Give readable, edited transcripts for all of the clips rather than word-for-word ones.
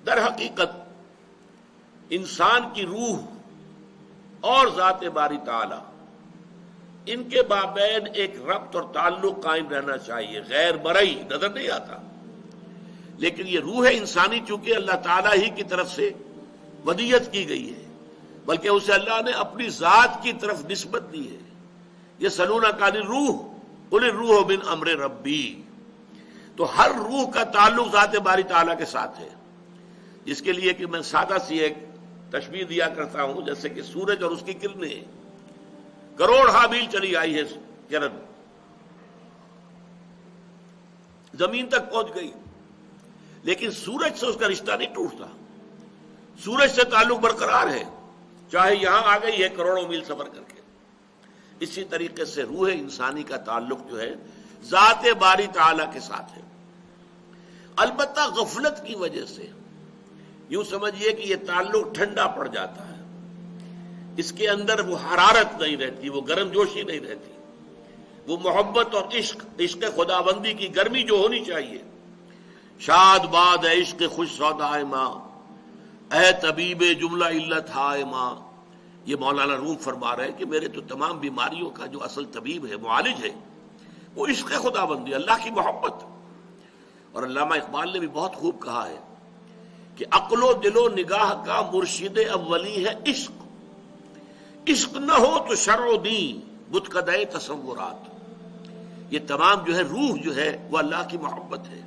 در حقیقت انسان کی روح اور ذات باری تعالی ان کے مابین ایک ربط اور تعلق قائم رہنا چاہیے، غیر مرئی نظر نہیں آتا، لیکن یہ روح انسانی چونکہ اللہ تعالیٰ ہی کی طرف سے ودیت کی گئی ہے، بلکہ اسے اللہ نے اپنی ذات کی طرف نسبت دی ہے۔ یہ سلونک عن الروح قل الروح من امر ربی، تو ہر روح کا تعلق ذات باری تعالیٰ کے ساتھ ہے، جس کے لیے کہ میں سادہ سی ایک تشبیہ دیا کرتا ہوں، جیسے کہ سورج اور اس کی کرنیں، کروڑ میل چلی آئی ہے کرن، زمین تک پہنچ گئی، لیکن سورج سے اس کا رشتہ نہیں ٹوٹتا، سورج سے تعلق برقرار ہے، چاہے یہاں آ گئی ہے کروڑوں میل سفر کر کے۔ اسی طریقے سے روح انسانی کا تعلق جو ہے ذات باری تعالیٰ کے ساتھ ہے، البتہ غفلت کی وجہ سے یوں سمجھیے کہ یہ تعلق ٹھنڈا پڑ جاتا ہے، اس کے اندر وہ حرارت نہیں رہتی، وہ گرم جوشی نہیں رہتی، وہ محبت اور عشق خداوندی کی گرمی جو ہونی چاہیے۔ شاد باد ہے عشق خوش سودائے ماں، اے طبیب جملہ علت ہائے ماں، یہ مولانا روم فرما رہے ہیں کہ میرے تو تمام بیماریوں کا جو اصل طبیب ہے، معالج ہے، وہ عشق خداوندی، اللہ کی محبت۔ اور علامہ اقبال نے بھی بہت خوب کہا ہے کہ عقل و دل و نگاہ کا مرشد اولی ہے عشق، عشق نہ ہو تو شرع و دین بت قدئے تصورات۔ یہ تمام جو ہے روح جو ہے وہ اللہ کی محبت ہے،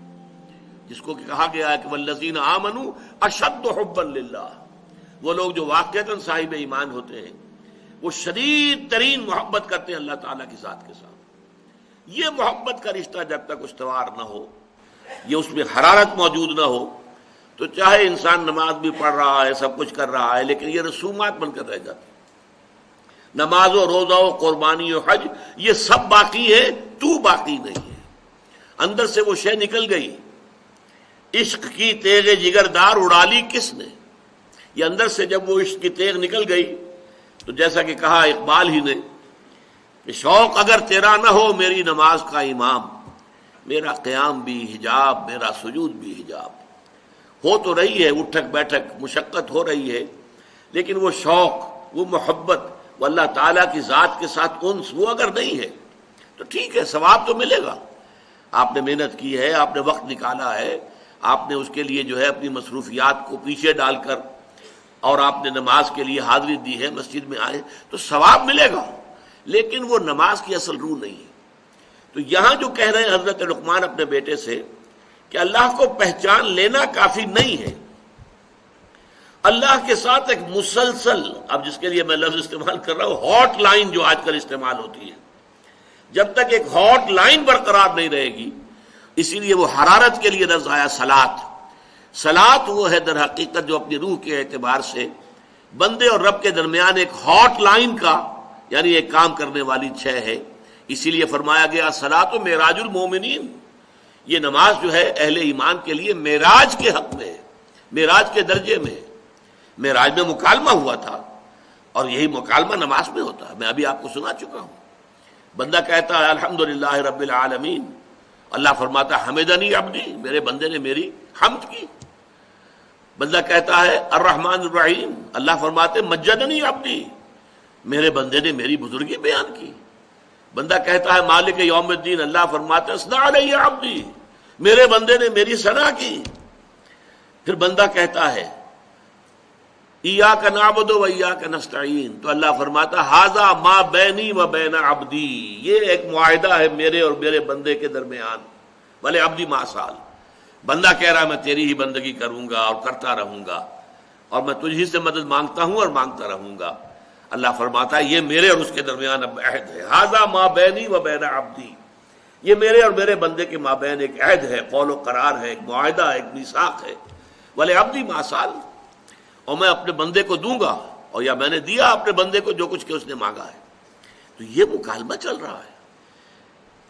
جس کو کہا گیا ہے کہ والذین آمنوا اشد حبا للہ، وہ لوگ جو واقعتاً صاحب ایمان ہوتے ہیں وہ شدید ترین محبت کرتے ہیں اللہ تعالیٰ کی ذات کے ساتھ۔ یہ محبت کا رشتہ جب تک استوار نہ ہو، یہ اس میں حرارت موجود نہ ہو، تو چاہے انسان نماز بھی پڑھ رہا ہے، سب کچھ کر رہا ہے، لیکن یہ رسومات بن کر رہ جاتی۔ نماز و روزہ و قربانی و حج یہ سب باقی ہے، تو باقی نہیں ہے۔ اندر سے وہ شے نکل گئی، عشق کی تیغ جگردار اڑا لی کس نے؟ یہ اندر سے جب وہ عشق کی تیغ نکل گئی تو جیسا کہ کہا اقبال ہی نے کہ شوق اگر تیرا نہ ہو میری نماز کا امام، میرا قیام بھی حجاب، میرا سجود بھی حجاب۔ ہو تو رہی ہے اٹھک بیٹھک، مشقت ہو رہی ہے، لیکن وہ شوق، وہ محبت، وہ اللہ تعالیٰ کی ذات کے ساتھ انس، وہ اگر نہیں ہے تو ٹھیک ہے، ثواب تو ملے گا، آپ نے محنت کی ہے، آپ نے وقت نکالا ہے، آپ نے اس کے لیے جو ہے اپنی مصروفیات کو پیچھے ڈال کر اور آپ نے نماز کے لیے حاضری دی ہے، مسجد میں آئے تو ثواب ملے گا، لیکن وہ نماز کی اصل روح نہیں ہے۔ تو یہاں جو کہہ رہے ہیں حضرت لقمان اپنے بیٹے سے کہ اللہ کو پہچان لینا کافی نہیں ہے، اللہ کے ساتھ ایک مسلسل، اب جس کے لیے میں لفظ استعمال کر رہا ہوں ہاٹ لائن جو آج کل استعمال ہوتی ہے، جب تک ایک ہاٹ لائن برقرار نہیں رہے گی، اسی لیے وہ حرارت کے لیے لفظ آیا صلاۃ۔ صلاۃ وہ ہے در حقیقت جو اپنی روح کے اعتبار سے بندے اور رب کے درمیان ایک ہاٹ لائن کا، یعنی ایک کام کرنے والی شے ہے۔ اسی لیے فرمایا گیا صلاۃ و معراج المومنین، یہ نماز جو ہے اہل ایمان کے لیے معراج کے حق میں ہے، معراج کے درجے میں ہے۔ معراج میں مکالمہ ہوا تھا اور یہی مکالمہ نماز میں ہوتا ہے، میں ابھی آپ کو سنا چکا ہوں۔ بندہ کہتا ہے الحمدللہ رب العالمین، اللہ فرماتا ہے حمدنی عبدی، میرے بندے نے میری حمد کی۔ بندہ کہتا ہے الرحمن الرحیم، اللہ فرماتے مجدنی عبدی، میرے بندے نے میری بزرگی بیان کی۔ بندہ کہتا ہے مالک یوم الدین، اللہ فرماتے اثنى علی عبدی، میرے بندے نے میری ثنا کی۔ پھر بندہ کہتا ہے ایاک نعبد و ایاک نستعین، تو اللہ فرماتا ھذا ما بینی و بین عبدی، یہ ایک معاہدہ ہے میرے اور میرے بندے کے درمیان، بھلے عبدی ما سال، بندہ کہہ رہا ہے میں تیری ہی بندگی کروں گا اور کرتا رہوں گا، اور میں تجھ ہی سے مدد مانگتا ہوں اور مانگتا رہوں گا۔ اللہ فرماتا ہے یہ میرے اور اس کے درمیان اب عہد ہے، ھذا ما بینی و بین عبدی، یہ میرے اور میرے بندے کے مابین ایک عہد ہے، قول و قرار ہے، ایک معاہدہ ہے، ایک میثاق ہے، بھلے عبدی ما سال، اور میں اپنے بندے کو دوں گا، اور یا میں نے دیا اپنے بندے کو جو کچھ کہ اس نے مانگا ہے۔ تو یہ مکالمہ چل رہا ہے،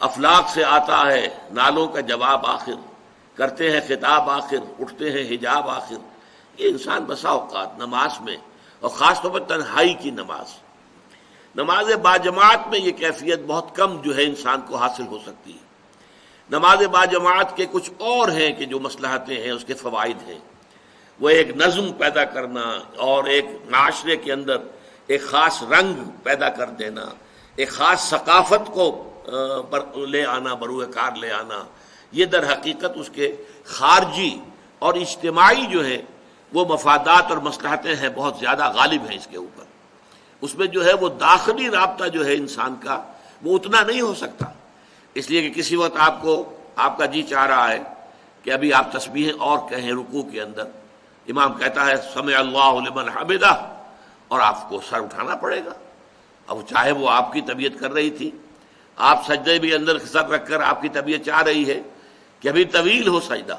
افلاک سے آتا ہے نالوں کا جواب آخر، کرتے ہیں خطاب آخر، اٹھتے ہیں حجاب آخر۔ یہ انسان بسا اوقات نماز میں، اور خاص طور پر تنہائی کی نماز باجماعت میں یہ کیفیت بہت کم جو ہے انسان کو حاصل ہو سکتی ہے۔ نماز باجماعت کے کچھ اور ہیں کہ جو مصلحتیں ہیں، اس کے فوائد ہیں، وہ ایک نظم پیدا کرنا اور ایک معاشرے کے اندر ایک خاص رنگ پیدا کر دینا، ایک خاص ثقافت کو لے آنا، بروئے کار لے آنا، یہ در حقیقت اس کے خارجی اور اجتماعی جو ہے وہ مفادات اور مصلحتیں ہیں، بہت زیادہ غالب ہیں اس کے اوپر۔ اس میں جو ہے وہ داخلی رابطہ جو ہے انسان کا وہ اتنا نہیں ہو سکتا، اس لیے کہ کسی وقت آپ کا جی چاہ رہا ہے کہ ابھی آپ تسبیحیں اور کہیں رکوع کے اندر، امام کہتا ہے سمع اللہ لمن حمدہ، اور آپ کو سر اٹھانا پڑے گا۔ اب چاہے وہ آپ کی طبیعت کر رہی تھی، آپ سجدے بھی اندر سر رکھ کر آپ کی طبیعت چاہ رہی ہے کہ ابھی طویل ہو سجدہ،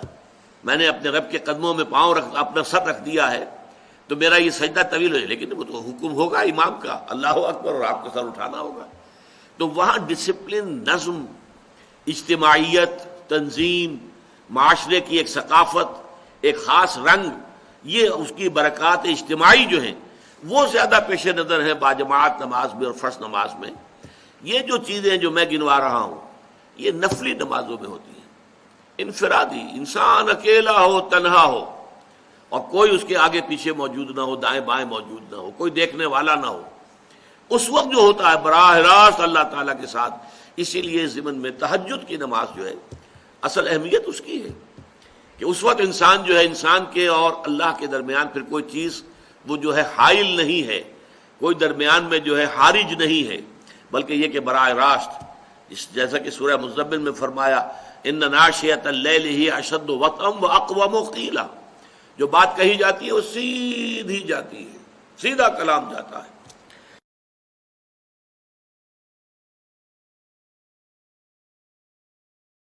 میں نے اپنے رب کے قدموں میں اپنا سر رکھ دیا ہے تو میرا یہ سجدہ طویل ہو جائے، لیکن وہ تو حکم ہوگا امام کا اللہ اکبر اور آپ کو سر اٹھانا ہوگا۔ تو وہاں ڈسپلن، نظم، اجتماعیت، تنظیم، معاشرے کی ایک ثقافت، ایک خاص رنگ، یہ اس کی برکات اجتماعی جو ہیں وہ زیادہ پیش نظر ہے باجماعت نماز میں اور فرض نماز میں۔ یہ جو چیزیں جو میں گنوا رہا ہوں یہ نفلی نمازوں میں ہوتی ہیں، انفرادی، انسان اکیلا ہو، تنہا ہو، اور کوئی اس کے آگے پیچھے موجود نہ ہو، دائیں بائیں موجود نہ ہو، کوئی دیکھنے والا نہ ہو، اس وقت جو ہوتا ہے براہ راست اللہ تعالیٰ کے ساتھ۔ اسی لیے ضمن میں تہجد کی نماز جو ہے اصل اہمیت اس کی ہے کہ اس وقت انسان جو ہے، انسان کے اور اللہ کے درمیان پھر کوئی چیز وہ جو ہے حائل نہیں ہے، کوئی درمیان میں جو ہے حارج نہیں ہے، بلکہ یہ کہ براہ راست جیسا کہ سورہ مزمل میں فرمایا ان ناشئۃ اللیل ہی اشد وطئا واقوم قیلا، جو بات کہی جاتی ہے وہ سیدھی جاتی ہے، سیدھا کلام جاتا ہے۔